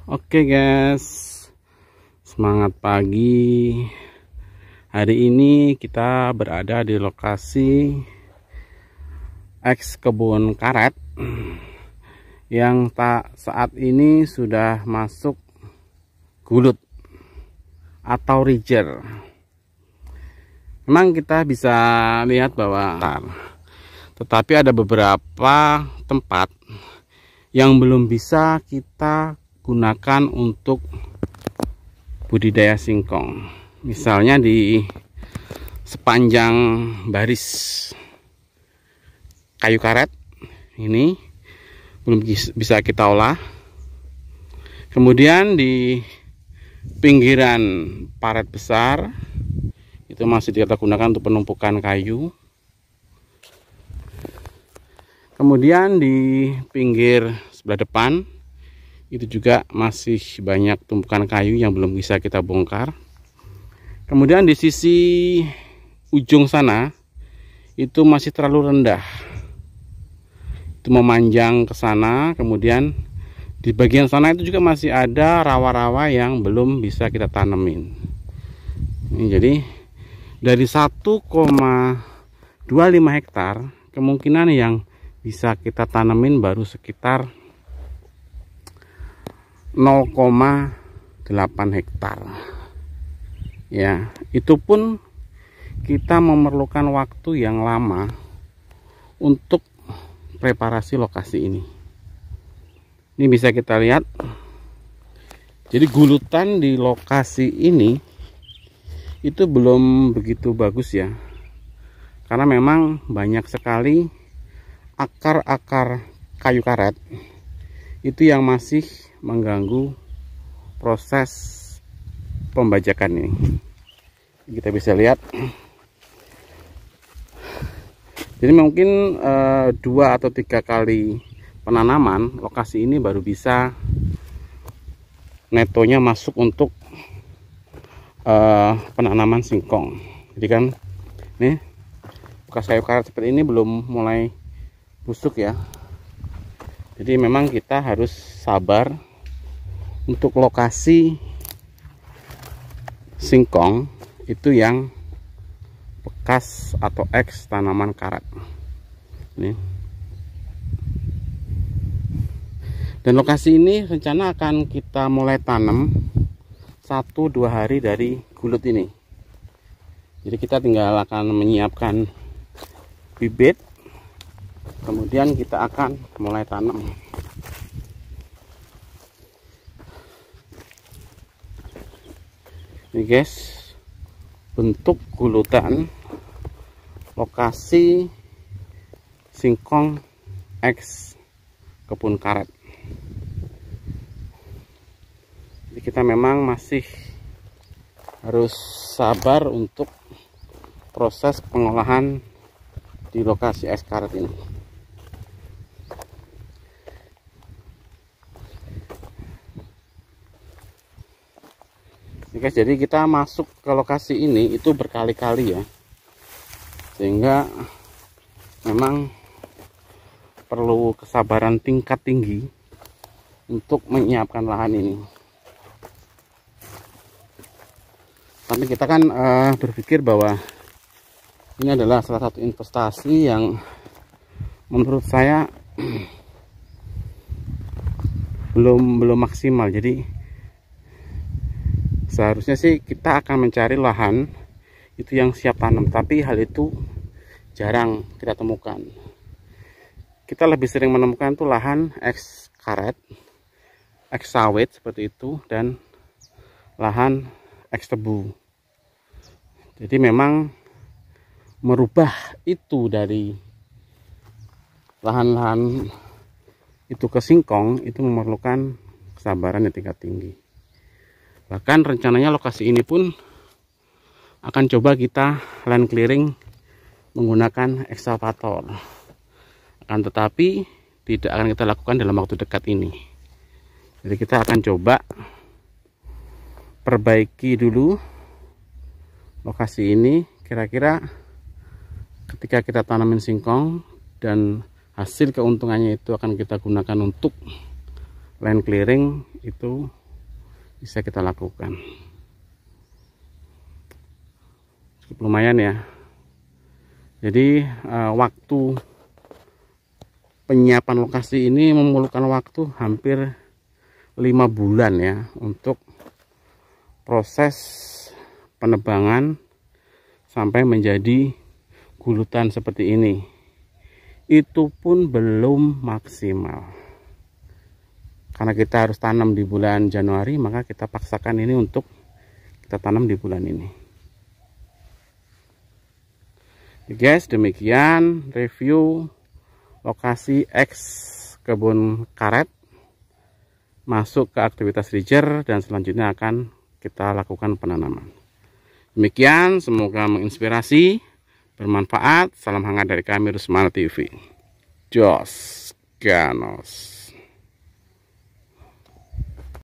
Oke guys, semangat pagi. Hari ini kita berada di lokasi eks kebun karet yang saat ini sudah masuk gulut atau rijer. Memang kita bisa lihat bahwa tetapi ada beberapa tempat yang belum bisa kita gunakan untuk budidaya singkong. Misalnya di sepanjang baris kayu karet ini belum bisa kita olah. Kemudian di pinggiran paret besar itu masih kita gunakan untuk penumpukan kayu. Kemudian di pinggir sebelah depan itu juga masih banyak tumpukan kayu yang belum bisa kita bongkar. Kemudian di sisi ujung sana itu masih terlalu rendah, itu memanjang ke sana. Kemudian di bagian sana itu juga masih ada rawa-rawa yang belum bisa kita tanemin. Jadi dari 1,25 hektar kemungkinan yang bisa kita tanemin baru sekitar 0,8 hektar. Ya, itu pun kita memerlukan waktu yang lama untuk preparasi lokasi ini. Ini bisa kita lihat. Jadi gulutan di lokasi ini itu belum begitu bagus ya. Karena memang banyak sekali akar-akar kayu karet itu yang masih mengganggu proses pembajakan ini. Kita bisa lihat. Jadi mungkin 2 atau 3 kali penanaman lokasi ini baru bisa netonya masuk untuk penanaman singkong. Jadi kan nih bekas kayu karet seperti ini belum mulai busuk ya. Jadi memang kita harus sabar untuk lokasi singkong itu yang bekas atau eks tanaman karet. Ini. Dan lokasi ini rencana akan kita mulai tanam 1-2 hari dari gulut ini. Jadi kita tinggal akan menyiapkan bibit. Kemudian kita akan mulai tanam. Ini guys, bentuk gulutan lokasi singkong eks kebun karet. Jadi kita memang masih harus sabar untuk proses pengolahan di lokasi eks karet ini. Guys, jadi kita masuk ke lokasi ini itu berkali-kali ya, sehingga memang perlu kesabaran tingkat tinggi untuk menyiapkan lahan ini. Tapi kita kan berpikir bahwa ini adalah salah satu investasi yang menurut saya belum maksimal. Jadi seharusnya sih kita akan mencari lahan itu yang siap tanam, tapi hal itu jarang kita temukan. Kita lebih sering menemukan tuh lahan eks karet, eks sawit seperti itu, dan lahan eks tebu. Jadi memang merubah itu dari lahan-lahan itu ke singkong itu memerlukan kesabaran yang tingkat tinggi. Bahkan rencananya lokasi ini pun akan coba kita land clearing menggunakan ekskavator. Akan tetapi tidak akan kita lakukan dalam waktu dekat ini. Jadi kita akan coba perbaiki dulu lokasi ini. Kira-kira ketika kita tanamin singkong dan hasil keuntungannya itu akan kita gunakan untuk land clearing itu bisa kita lakukan. Cukup lumayan ya. Jadi waktu penyiapan lokasi ini memerlukan waktu hampir 5 bulan ya untuk proses penebangan sampai menjadi gulutan seperti ini. Itu pun belum maksimal. Karena kita harus tanam di bulan Januari, maka kita paksakan ini untuk kita tanam di bulan ini. Guys, demikian review lokasi X kebun karet masuk ke aktivitas ridger, dan selanjutnya akan kita lakukan penanaman. Demikian, semoga menginspirasi, bermanfaat. Salam hangat dari kami Rusmana TV. Jos Ganos.